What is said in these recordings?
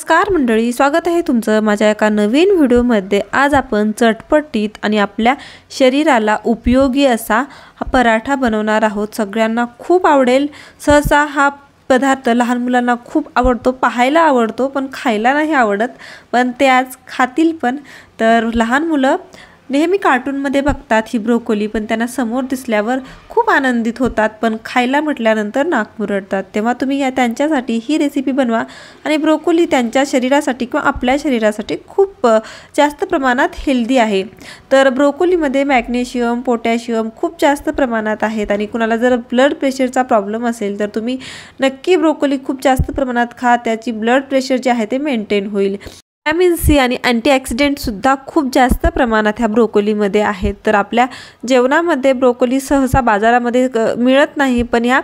नमस्कार मंडळी, स्वागत आहे तुमचं माझ्या एका नवीन व्हिडिओमध्ये। आज आपण चटपटीत आणि आपल्या शरीराला उपयोगी असा हा पराठा बनवणार आहोत। सगळ्यांना खूप आवडेल। सहसा हा पदार्थ लहान मुलांना खूप आवडतो, पाहायला आवडतो पण खायला नाही आवडत, पण ते आज खातील पण। तर लहान मुलं नेहमी कार्टूनमध्ये बघतात ही ब्रोकोली, पण त्यांना समोर दिसल्यावर खूप आनंदित होतात, पण खायला म्हटल्यानंतर नाक मुरडतात। तेव्हा तुम्ही त्यांच्यासाठी ही रेसिपी बनवा आणि ब्रोकोली त्यांच्या शरीरासाठी किंवा आपल्या शरीरासाठी खूप जास्त प्रमाणात हेल्दी आहे। तर ब्रोकोलीमध्ये मॅग्नेशियम, पोटॅशियम खूप जास्त प्रमाणात आहेत आणि कुणाला जर ब्लड प्रेशरचा प्रॉब्लेम असेल तर तुम्ही नक्की ब्रोकोली खूप जास्त प्रमाणात खा, त्याची ब्लड प्रेशर जे आहे ते मेंटेन होईल। व्हिटॅमिन सी आणि अँटीऑक्सिडेंट सुद्धा खूप जास्त प्रमाणात ह्या ब्रोकोलीमध्ये आहेत। तर आपल्या जेवणामध्ये ब्रोकोली सहसा बाजारामध्ये मिळत नाही, पण ह्या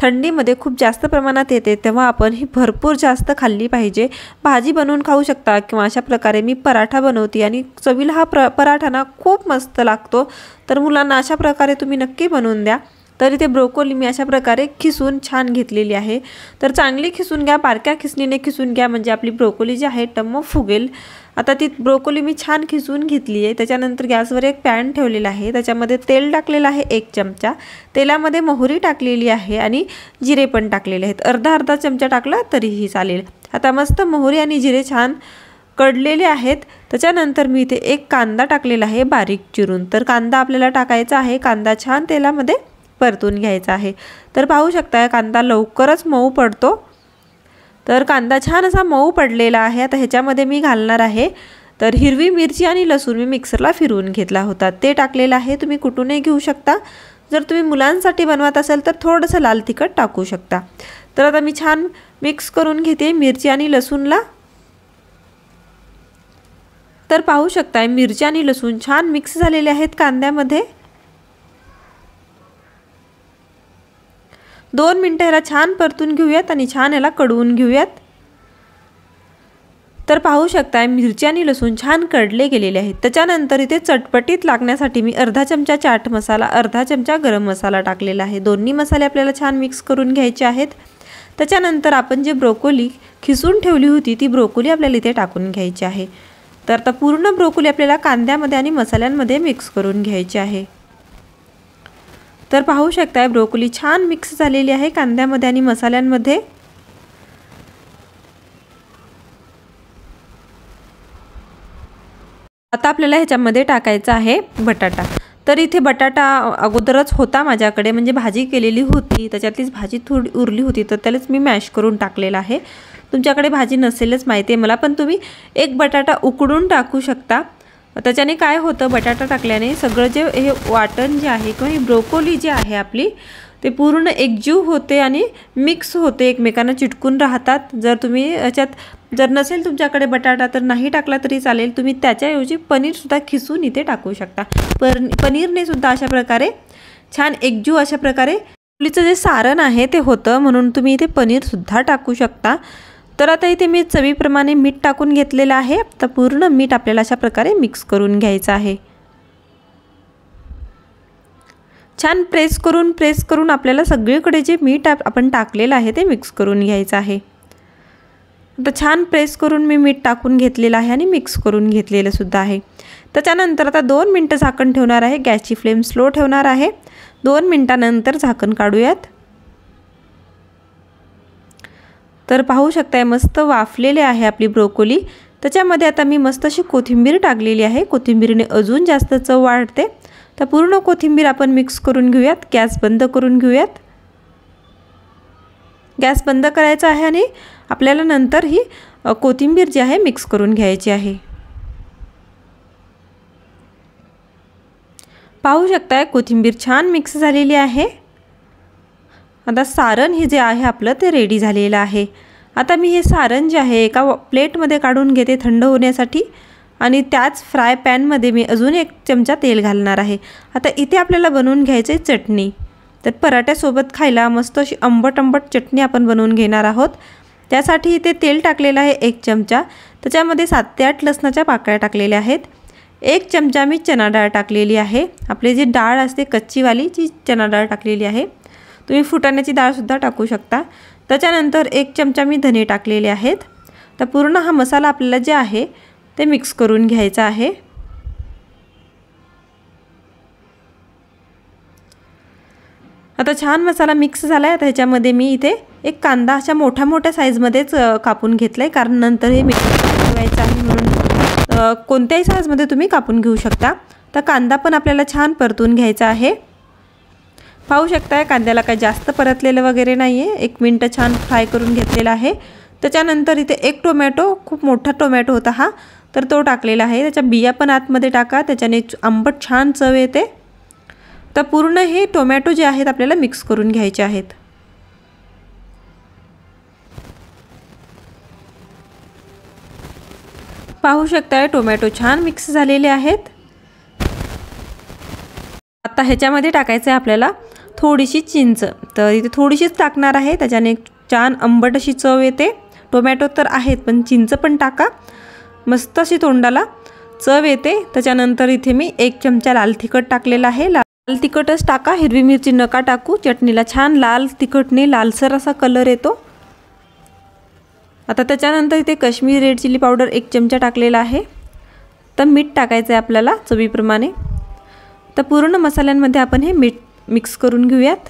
थंडीमध्ये खूप जास्त प्रमाणात येते, तेव्हा आपण ही भरपूर जास्त खाल्ली पाहिजे। भाजी बनवून खाऊ शकता किंवा अशा प्रकारे मी पराठा बनवते आणि चवीला हा पराठा ना खूप मस्त लागतो। तर मुलांना अशा प्रकारे तुम्ही नक्की बनवून द्या। तर इथे ब्रोकोली मी अशा प्रकारे खिसून छान घेतलेली आहे। तर चांगली खिसून घ्या, बारक्या खिसणीने खिसून घ्या, म्हणजे आपली ब्रोकोली जी आहे टम्म फुगेल। आता ती ब्रोकोली मी छान खिसून घेतली आहे। त्याच्यानंतर गॅसवर एक पॅन ठेवलेला आहे, त्याच्यामध्ये तेल टाकलेलं आहे 1 चमचा। तेलामध्ये मोहरी टाकलेली आहे आणि जिरे पण टाकलेले आहेत, अर्धा चमचा टाकला तरीही चालेल। आता मस्त मोहरी आणि जिरे छान कडलेले आहेत। त्याच्यानंतर मी इथे एक कांदा टाकलेला आहे बारीक चिरून। तर कांदा आपल्याला टाकायचा आहे, कांदा छान तेलामध्ये परतून घ्यायचा आहे। तर पाहू शकता कांदा लवकरच मऊ पडतो। तर कांदा छान असा मऊ पडलेला आहे। आता ह्याच्यामध्ये मी घालणार आहे तर हिरवी मिरची आणि लसूण मी मिक्सरला फिरवून घेतला होता, ते टाकलेलं आहे। तुम्ही कुठूनही घेऊ शकता, जर तुम्ही मुलांसाठी बनवत असाल तर थोडंसं लाल तिखट टाकू शकता। तर आता मी छान मिक्स करून घेते मिरची आणि लसूणला। तर पाहू शकता मिरची आणि लसूण छान मिक्स झालेले आहेत कांद्यामध्ये। 2 मिनिटं याला छान परतून घेऊयात आणि छान याला कडवून घेऊयात। तर पाहू शकता मिरची आणि लसूण छान कडले गेलेले आहेत। त्याच्यानंतर इथे चटपटीत लागण्यासाठी मी अर्धा चमचा चाट मसाला, अर्धा चमचा गरम मसाला टाकलेला आहे। दोन्ही मसाले आपल्याला छान मिक्स करून घ्यायचे आहेत। त्याच्यानंतर आपण जे ब्रोकोली खिसून ठेवली होती ती ब्रोकोली आपल्याला इथे टाकून घ्यायची आहे। तर आता पूर्ण ब्रोकोली आपल्याला कांद्यामध्ये आणि मसाल्यांमध्ये मिक्स करून घ्यायची आहे। तर पाहू शकता ब्रोकोली छान मिक्स झालेली आहे कांद्यामध्ये आणि मसाल्यांमध्ये। आता आपल्याला ह्याच्यामध्ये टाकायचा आहे बटाटा। तर इथे बटाटा अगोदरच होता माझ्याकडे, म्हणजे भाजी केलेली होती, त्याच्यातलीच भाजी थोडी उरली होती, तर त्यालाच मी मॅश करून टाकलेला आहे। तुमच्याकडे भाजी नसेलच माहिती आहे मला, पण तुम्ही एक बटाटा उकडून टाकू शकता। त्याच्याने काय होतं, बटाटा टाकल्याने सगळं जे हे वाटण जे आहे किंवा ही ब्रोकोली जी आहे आपली ते पूर्ण एकजीव होते आणि मिक्स होते, एकमेकांना चिटकून राहतात। जर तुम्ही याच्यात जर नसेल तुमच्याकडे बटाटा तर नाही टाकला तरी चालेल, तुम्ही त्याच्याऐवजी पनीरसुद्धा खिसून इथे टाकू शकता। पनीरने सुद्धा अशा प्रकारे छान एकजीव अशा प्रकारे ब्रोकोलीचं जे सारण आहे ते होतं, म्हणून तुम्ही इथे पनीरसुद्धा टाकू शकता। तर आता इथे मी चवीप्रमाणे मीठ टाकून घेतलेलं आहे। आता पूर्ण मीठ आपल्याला अशा प्रकारे मिक्स करून घ्यायचं आहे। छान प्रेस करून आपल्याला सगळीकडे जे मीठ आपण टाकलेलं आहे ते मिक्स करून घ्यायचं आहे। आता छान प्रेस करून मी मीठ टाकून घेतलेलं आहे आणि मिक्स करून घेतलेलं सुद्धा आहे। त्याच्यानंतर आता 2 मिनिटं झाकण ठेवणार आहे, गॅसची फ्लेम स्लो ठेवणार आहे। 2 मिनिटांनंतर झाकण काढूयात। तर पाहू शकताय मस्त वाफलेले आहे आपली ब्रोकोली। त्याच्यामध्ये आता मी मस्त अशी कोथिंबीर टाकलेली आहे, कोथिंबीरीने अजून जास्त चव वाढते। तर पूर्ण कोथिंबीर आपण मिक्स करून घेऊयात, गॅस बंद करून घेऊयात। गॅस बंद करायचा आहे आणि आपल्याला नंतर ही कोथिंबीर जी आहे मिक्स करून घ्यायची आहे। पाहू शकताय कोथिंबीर छान मिक्स झालेली आहे। आता सारण हे जे आहे आपलं ते रेडी झालेलं आहे। आता मी हे सारण जे आहे एका प्लेटमध्ये काढून घेते थंड होण्यासाठी आणि त्याच फ्राय पॅनमध्ये मी अजून 1 चमचा तेल घालणार आहे। आता इथे आपल्याला बनवून घ्यायची चटणी। तर पराठ्यासोबत खायला मस्त अशी आंबट चटणी आपण बनवून घेणार आहोत। त्यासाठी इथे तेल टाकलेलं आहे 1 चमचा, त्याच्यामध्ये 7 ते 8 लसणाच्या पाकळ्या टाकलेल्या आहेत। 1 चमचा मी चना डाळ टाकलेली आहे, आपली जी डाळ असते कच्चीवाली जी चना डाळ टाकलेली आहे। तुम्ही फुटाण्याची डाळसुद्धा टाकू शकता। त्याच्यानंतर 1 चमचा मी धने टाकलेले आहेत। तर पूर्ण हा मसाला आपल्याला जे आहे ते मिक्स करून घ्यायचा आहे। आता छान मसाला मिक्स झाला आहे। आता ह्याच्यामध्ये मी इथे एक कांदा अशा मोठ्या साईजमध्येच कापून घेतलाय, कारण नंतर हे मिक्स करायचं आहे म्हणून कोणत्याही साईजमध्ये तुम्ही कापून घेऊ शकता। तर कांदा पण आपल्याला छान परतून घ्यायचा आहे। पाहू शकताय कांद्याला काही जास्त परतलेलं वगैरे नाही आहे, 1 मिनिट छान फ्राय करून घेतलेला आहे। त्याच्यानंतर इथे एक टोमॅटो, खूप मोठा टोमॅटो होता हा, तर तो टाकलेला आहे। त्याच्या बिया पण आतमध्ये टाका, त्याच्याने आंबट छान चव येते। तर पूर्ण हे टोमॅटो जे आहेत आपल्याला मिक्स करून घ्यायचे आहेत। पाहू शकताय टोमॅटो छान मिक्स झालेले आहेत। आता ह्याच्यामध्ये टाकायचं आहे आपल्याला थोडीशी चिंच, तर इथे थोडीशीच टाकणार आहे, त्याच्याने छान आंबट अशी चव येते। टोमॅटो तर आहेत पण चिंच पण टाका, मस्त अशी तोंडाला चव येते। त्याच्यानंतर इथे मी 1 चमचा लाल तिखट टाकलेला आहे। लाल तिखटच टाका, हिरवी मिरची नका टाकू, चटणीला छान लाल तिखटने लालसर असा कलर येतो। आता त्याच्यानंतर इथे काश्मीरी रेड चिली पावडर 1 चमचा टाकलेला आहे। तर मीठ टाकायचं आहे आपल्याला चवीप्रमाणे। तर पूर्ण मसाल्यांमध्ये आपण हे मीठ मिक्स करून घेऊयात।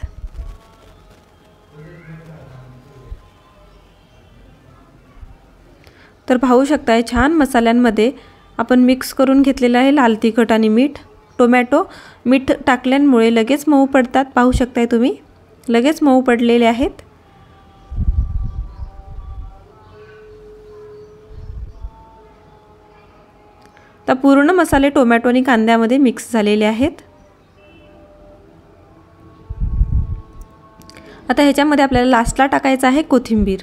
तर पाहू शकताय छान मसाल्यांमध्ये आपण मिक्स करून घेतलेलं आहे लाल तिखट आणि मीठ। टोमॅटो मीठ टाकल्यामुळे लगेच मऊ पडतात, पाहू शकताय तुम्ही लगेच मऊ पडलेले आहेत। तर पूर्ण मसाले टोमॅटो आणि कांद्यामध्ये मिक्स झालेले आहेत। आता ह्याच्यामध्ये आपल्याला लास्टला टाकायचं आहे कोथिंबीर।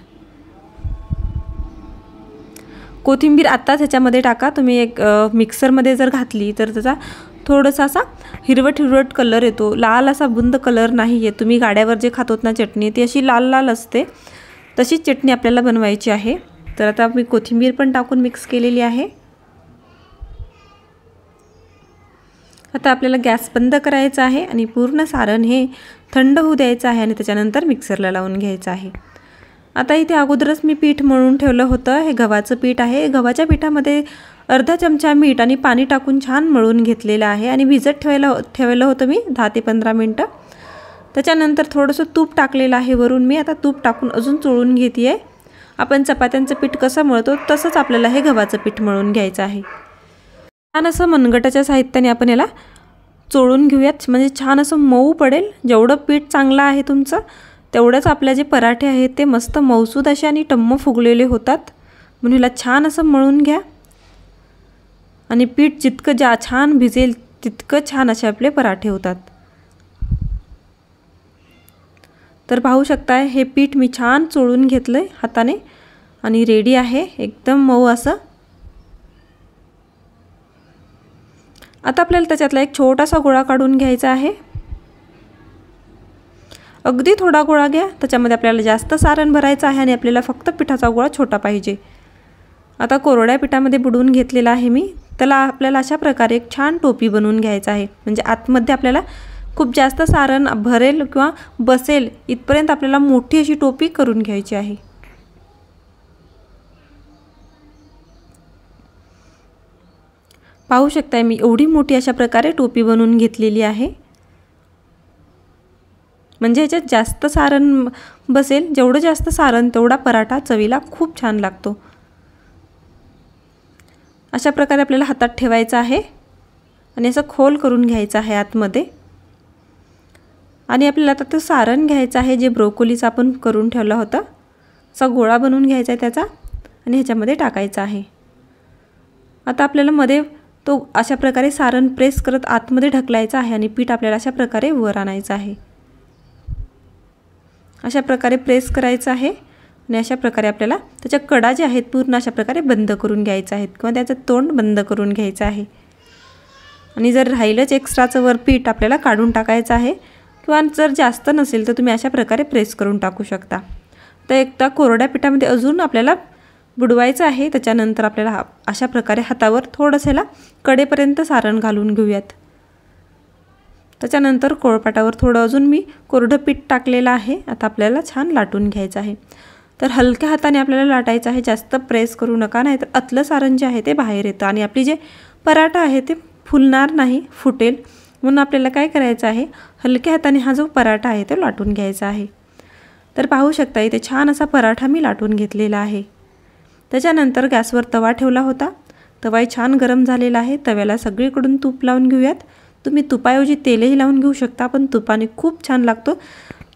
कोथिंबीर आत्ताच ह्याच्यामध्ये टाका, तुम्ही एक मिक्सरमध्ये जर घातली तर त्याचा थोडासा असा हिरवट कलर येतो, लाल असा बुंद कलर नाही येत। तुम्ही गाड्यावर जे खातोत ना चटणी, ती अशी लाल लाल असते, तशीच चटणी आपल्याला बनवायची आहे। तर आता मी कोथिंबीर पण टाकून मिक्स केलेली आहे। आता आपल्याला गॅस बंद करायचा आहे आणि पूर्ण सारण हे थंड होऊ द्यायचं आहे आणि त्याच्यानंतर मिक्सरला लावून घ्यायचं आहे। आता इथे अगोदरच मी पीठ मळून ठेवलं होतं, हे गव्हाचं पीठ आहे। गव्हाच्या पिठामध्ये अर्धा चमचा मीठ आणि पाणी टाकून छान मळून घेतलेलं आहे आणि भिजत ठेवलं होतं मी 10 ते 15 मिनिटं। त्याच्यानंतर थोडंसं तूप टाकलेलं आहे वरून मी। आता तूप टाकून अजून चोळून घेते आहे। आपण चपात्यांचं पीठ कसं मळतो तसंच आपल्याला हे गव्हाचं पीठ मळून घ्यायचं आहे। छान असं मनगटाच्या साहित्याने आपण याला चोळून घेऊयात, म्हणजे छान असं मऊ पडेल। जेवढं पीठ चांगलं आहे तुमचं तेवढंच आपले जे पराठे आहेत ते मस्त मऊसूद असे आणि टम्म फुगलेले होतात। म्हणून याला छान असं मळून घ्या आणि पीठ जितकं छान भिजेल तितकं छान असे आपले पराठे होतात। तर पाहू शकताय हे पीठ मी छान चोळून घेतलंय हाताने आणि रेडी आहे एकदम मऊ असं। आता आपल्याला त्याच्यातला एक छोटासा गोळा काढून घ्यायचा आहे। अगदी थोडा गोळा घ्या, त्याच्यामध्ये आपल्याला जास्त सारण भरायचं आहे आणि आपल्याला फक्त पिठाचा गोळा छोटा पाहिजे। आता कोरड्या पिठामध्ये बुडवून घेतलेला आहे मी, त्याला आपल्याला अशा प्रकारे एक छान टोपी बनवून घ्यायचा आहे। म्हणजे आतमध्ये आपल्याला खूप जास्त सारण भरेल किंवा बसेल इथपर्यंत आपल्याला मोठी अशी टोपी करून घ्यायची आहे। पाहू शकताय मी एवढी मोठी अशा प्रकारे टोपी बनवून घेतलेली आहे। म्हणजे याच्यात जास्त सारण बसेल, जेवढं जास्त सारण तेवढा पराठा चवीला खूप छान लागतो। अशा प्रकारे आपल्याला हातात ठेवायचं आहे आणि असं खोल करून घ्यायचं आहे आतमध्ये। आणि आपल्याला आता ते सारण घ्यायचं आहे जे ब्रोकोलीचं आपण करून ठेवलं होतं, असा गोळा बनवून घ्यायचा आहे त्याचा आणि ह्याच्यामध्ये टाकायचा आहे। आता आपल्याला मध्ये तो अशा प्रकारे सारण प्रेस करत आतमध्ये ढकलायचं आहे आणि पीठ आपल्याला अशा प्रकारे वर आणायचं आहे। अशा प्रकारे प्रेस करायचं आहे आणि अशा प्रकारे आपल्याला त्याच्या कडा जे आहेत पूर्ण अशा प्रकारे बंद करून घ्यायचं आहेत किंवा त्याचं तोंड बंद करून घ्यायचं आहे। आणि जर राहिलंच एक्स्ट्राचं वर पीठ आपल्याला काढून टाकायचं आहे किंवा जर जास्त नसेल तर तुम्ही अशा प्रकारे प्रेस करून टाकू शकता। तर एकदा कोरड्या पिठामध्ये अजून आपल्याला बुडवायचं आहे। त्याच्यानंतर आपल्याला अशा प्रकारे हातावर थोडंसं ह्याला कडेपर्यंत सारण घालून घेऊयात। त्याच्यानंतर कोळपाटावर थोडं अजून मी कोरडं पीठ टाकलेलं आहे। आता आपल्याला छान लाटून घ्यायचं आहे। तर हलक्या हाताने आपल्याला लाटायचं आहे, जास्त प्रेस करू नका, नाहीतर आतलं सारण जे आहे ते बाहेर येतं आणि आपली जे पराठा आहे ते फुलणार नाही, फुटेल. म्हणून आपल्याला काय करायचं आहे, हलक्या हाताने हा जो पराठा आहे तो लाटून घ्यायचा आहे. तर पाहू शकता इथे छान असा पराठा मी लाटून घेतलेला आहे. त्याच्यानंतर गॅसवर तवा ठेवला होता. तवाही छान गरम झालेला आहे. तव्याला सगळीकडून तूप लावून घेऊयात. तुम्ही तुपाऐवजी तेलही लावून घेऊ शकता, पण तुपाने खूप छान लागतो,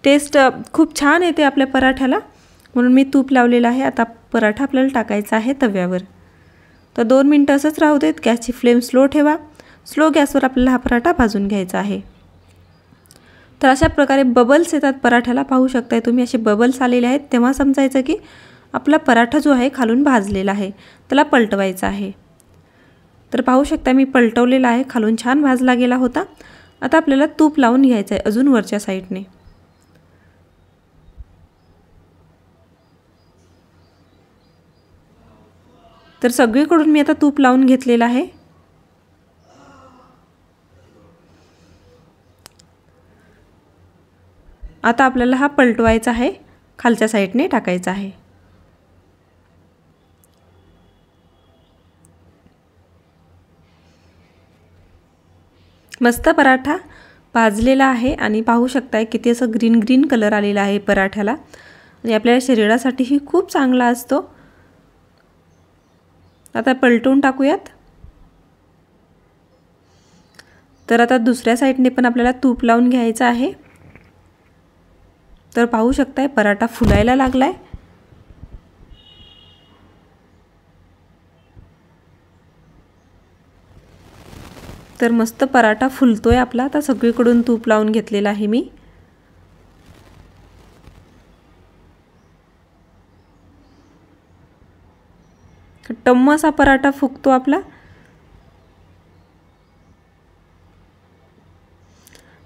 टेस्ट खूप छान येते आपल्या पराठ्याला, म्हणून मी तूप लावलेलं आहे. आता पराठा आपल्याला टाकायचा आहे तव्यावर. तर 2 मिनिटं असंच राहू देत. गॅसची फ्लेम स्लो ठेवा. स्लो गॅसवर आपल्याला हा पराठा भाजून घ्यायचा आहे. तर अशा प्रकारे बबल्स येतात पराठ्याला, पाहू शकताय तुम्ही असे बबल्स आलेले आहेत. तेव्हा समजायचं की आपला पराठा जो आहे खालून भाजलेला आहे, त्याला पलटवायचा आहे. तर पाहू शकता मी पलटवलेला आहे, खालून छान भाजला गेला होता. आता आपल्याला तूप लावून घ्यायचं आहे अजून वरच्या साईडने. तर सगळीकडून मी आता तूप लावून घेतलेलं आहे. आता आपल्याला हा पलटवायचा आहे, खालच्या साईडने टाकायचा आहे. मस्त पराठा भाजलेला आहे आणि पाहू शकताय किती असं ग्रीन ग्रीन कलर आलेला आहे पराठ्याला आणि आपल्या शरीरासाठीही खूप चांगला असतो. आता पलटवून टाकूयात. तर आता दुसऱ्या साईडने पण आपल्याला तूप लावून घ्यायचं आहे. तर पाहू शकताय पराठा फुलायला लागलाय. तर मस्त पराठा फुलतोय आपला. आता सगळीकडून तूप लावून घेतलेला आहे मी. टम्म असा पराठा फुगतो आपला.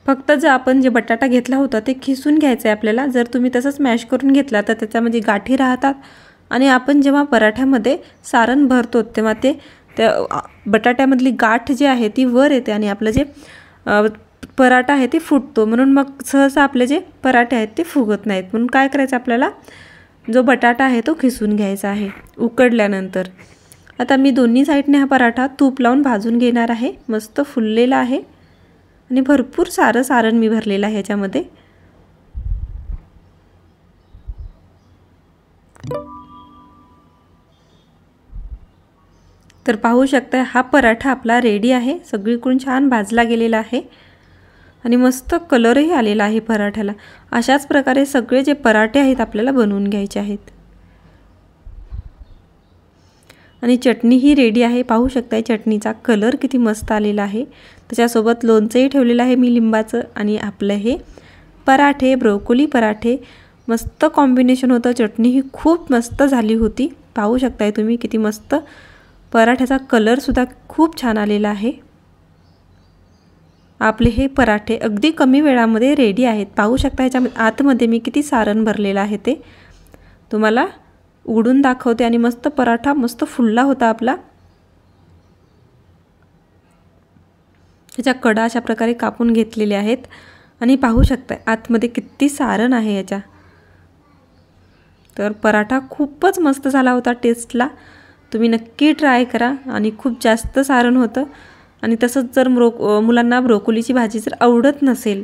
फक्त जर आपण जे बटाटा घेतला होता ते खिसून घ्यायचं आहे आपल्याला. जर तुम्ही तसंच मॅश करून घेतला तर त्याच्यामध्ये गाठी राहतात आणि आपण जेव्हा पराठ्यामध्ये सारण भरतो तेव्हा ते त्या बटाट्यामधली गाठ जी आहे ती वर येते आणि आपलं जे पराठा आहे ते फुटतो. म्हणून मग सहसा आपले जे पराठे आहेत ते फुगत नाहीत. म्हणून काय करायचं आपल्याला, जो बटाटा आहे तो खिसून घ्यायचा आहे उकडल्यानंतर. आता मी दोन्ही साईडने हा पराठा तूप लावून भाजून घेणार आहे. मस्त फुललेला आहे आणि भरपूर सारं सारण मी भरलेलं आहे याच्यामध्ये. तर पाहू शकता हा पराठा आपला रेडी आहे. सगळीकडून छान भाजला गेलेला आहे आणि मस्त कलरही आलेला आहे पराठ्याला. अशाच प्रकारे सगळे जे पराठे आहेत आपल्याला बनवून घ्यायचे आहेत. आणि चटणी ही रेडी आहे. पाहू शकताय चटणीचा कलर किती मस्त आलेला आहे. त्याच्यासोबत लोणचंही ठेवलेलं आहे मी लिंबाचं. आणि आपलं हे पराठे, ब्रोकोली पराठे मस्त कॉम्बिनेशन होतं. चटणी ही खूप मस्त झाली होती. पाहू शकताय तुम्ही किती मस्त पराठ्याचा कलरसुद्धा खूप छान आलेला आहे. आपले हे पराठे अगदी कमी वेळामध्ये रेडी आहेत. पाहू शकता ह्याच्या आतमध्ये मी किती सारण भरलेलं आहे ते तुम्हाला उघडून दाखवते. आणि मस्त पराठा मस्त फुलला होता आपला. ह्याच्या कडा अशा प्रकारे कापून घेतलेले आहेत आणि पाहू शकता आतमध्ये किती सारण आहे याच्या. तर पराठा खूपच मस्त झाला होता टेस्टला. तुम्ही नक्की ट्राय करा. आणि खूप जास्त सारण होतं. आणि तसंच जर मुलांना ब्रोकोलीची भाजी जर आवडत नसेल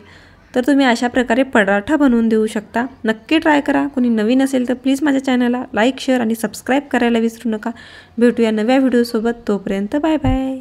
तर तुम्ही अशा प्रकारे पराठा बनवून देऊ शकता. नक्की ट्राय करा. कोणी नवीन असेल तर प्लीज माझ्या चॅनलला लाईक, शेअर आणि सबस्क्राईब करायला विसरू नका. भेटूया नव्या व्हिडिओसोबत. तोपर्यंत बाय बाय.